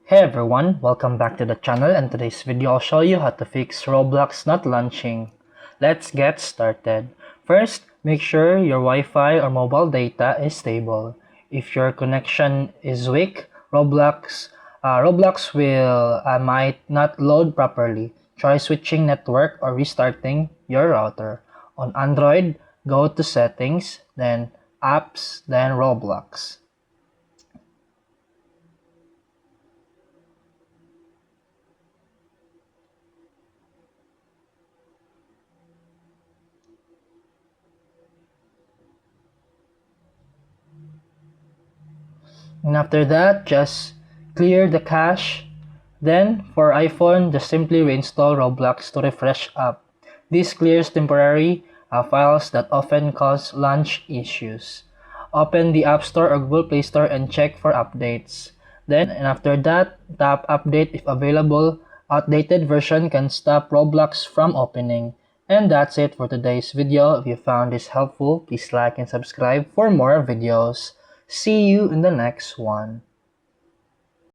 Hey everyone, welcome back to the channel, and today's video I'll show you how to fix Roblox not launching. Let's get started. First, make sure your Wi-Fi or mobile data is stable. If your connection is weak, Roblox might not load properly. Try switching network or restarting your router. On Android, go to Settings, then Apps, then Roblox. And after that, just clear the cache. Then, for iPhone, just simply reinstall Roblox to refresh app. This clears temporary files that often cause launch issues. Open the App Store or Google Play Store and check for updates. Then, and after that, tap Update if available. Outdated version can stop Roblox from opening. And that's it for today's video. If you found this helpful, please like and subscribe for more videos. See you in the next one.